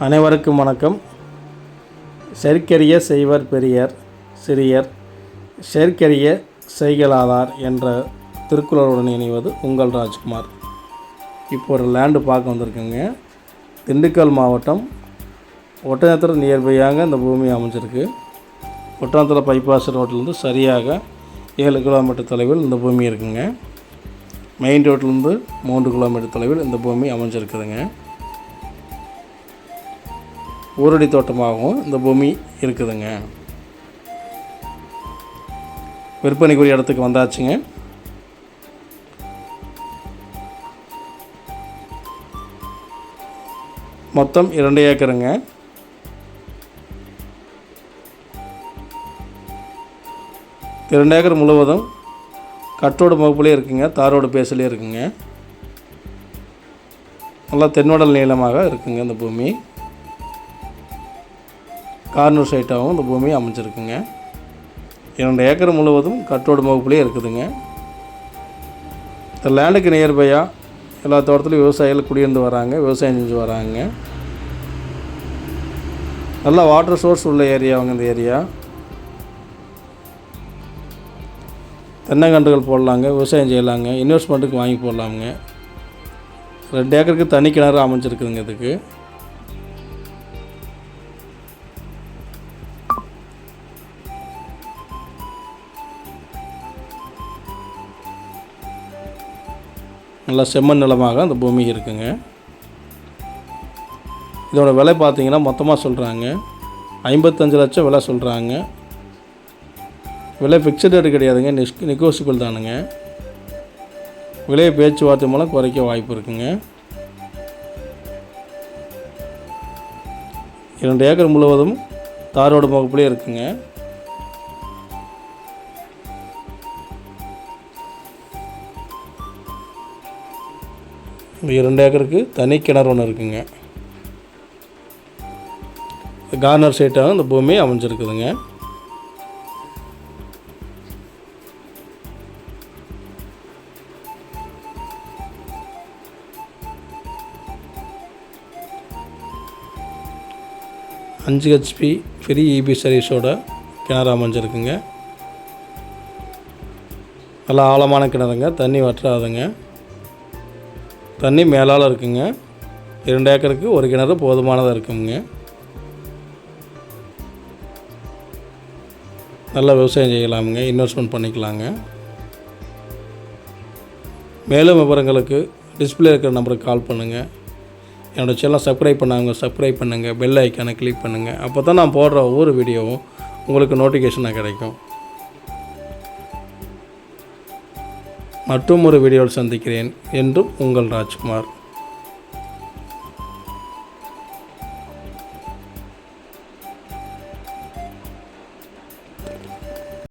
அனைவருக்கும் வணக்கம். செயற்கரிய செய்வர் பெரியர் சிறியர், செயற்கரிய செய்கலாதார் என்ற திருக்குறளுடன் இணைவது உங்கள் ராஜ்குமார். இப்போ ஒரு லேண்டு பார்க்க வந்திருக்குங்க. திண்டுக்கல் மாவட்டம் ஒட்டஞ்சத்திரம் நியர்பையாக இந்த பூமி அமைஞ்சிருக்கு. ஒட்டஞ்சத்திரம் பைபாஸ் ரோட்டிலேருந்து சரியாக 7 கிலோமீட்டர் தொலைவில் இந்த பூமி இருக்குங்க. மெயின் ரோட்லேருந்து 3 கிலோமீட்டர் தொலைவில் இந்த பூமி அமைஞ்சிருக்குதுங்க. ஊரடி தோட்டமாகவும் இந்த பூமி இருக்குதுங்க. விற்பனைக்குரிய இடத்துக்கு வந்தாச்சுங்க. மொத்தம் 2 ஏக்கருங்க. இந்த 2 ஏக்கர் முழுவதும் கட்டோடு முகப்புலேயே இருக்குங்க, தாரோடு பேசலே இருக்குங்க. நல்லா தென்வடல் நீளமாக இருக்குங்க. இந்த பூமி கார்னர் சைட்டாகவும் இந்த பூமி அமைஞ்சிருக்குங்க. 2 ஏக்கர் முழுவதும் கட்டோடு முகப்புலேயே இருக்குதுங்க. இந்த லேண்டுக்கு நியர்பையாக எல்லா தோட்டத்துலையும் விவசாயிகள் குடியிருந்து வராங்க, விவசாயம் செஞ்சு வராங்க. நல்லா வாட்டர் சோர்ஸ் உள்ள ஏரியாவுங்க. இந்த ஏரியா தென்னங்கன்றுகள் போடலாங்க, விவசாயம் செய்யலாங்க, இன்வெஸ்ட்மெண்ட்டுக்கு வாங்கி போடலாமுங்க. 2 ஏக்கருக்கு தனி கிணறு அமைஞ்சிருக்குதுங்க. இதுக்கு நல்லா செம்மண் நிலமாக அந்த பூமி இருக்குங்க. இதோட விலை பார்த்திங்கன்னா மொத்தமாக சொல்கிறாங்க 55 லட்சம் விலை சொல்கிறாங்க. விலை ஃபிக்ஸட் ரேட்டு கிடையாதுங்க, நெகோசியபிள் தானுங்க. விலையை பேச்சுவார்த்தை மூலம் குறைக்க வாய்ப்பு இருக்குங்க. 2 ஏக்கர் முழுவதும் தாரோடு முகப்புலேயே இருக்குங்க. இந்த 2 ஏக்கருக்கு தனி கிணறு ஒன்று இருக்குங்க. கார்னர் சைட்டாக இந்த பூமி அமைஞ்சிருக்குதுங்க. அஞ்சு ஹெச்பி ஃப்ரீ இபி சர்வீஸோட கிணறு அமைஞ்சிருக்குங்க. நல்லா ஆழமான கிணறுங்க, தண்ணி வற்றாதுங்க. தண்ணி மேலால் இருக்குங்க. 2 ஏக்கருக்கு ஒரு கிணறு போதுமானதாக இருக்குங்க. நல்லா விவசாயம் செய்யலாமுங்க, இன்வெஸ்ட்மெண்ட் பண்ணிக்கலாங்க. மேலும் விவரங்களுக்கு டிஸ்பிளே இருக்கிற நம்பருக்கு கால் பண்ணுங்கள். என்னோடய சேனலை சப்ஸ்கிரைப் பண்ணுங்கள், பெல் ஐக்கானை கிளிக் பண்ணுங்கள். அப்போ தான் நான் போடுற ஒவ்வொரு வீடியோவும் உங்களுக்கு நோட்டிஃபிகேஷனாக கிடைக்கும். மற்றும் ஒரு வீடியோவில் சந்திக்கிறேன். என்றும் உங்கள் ராஜ்குமார்.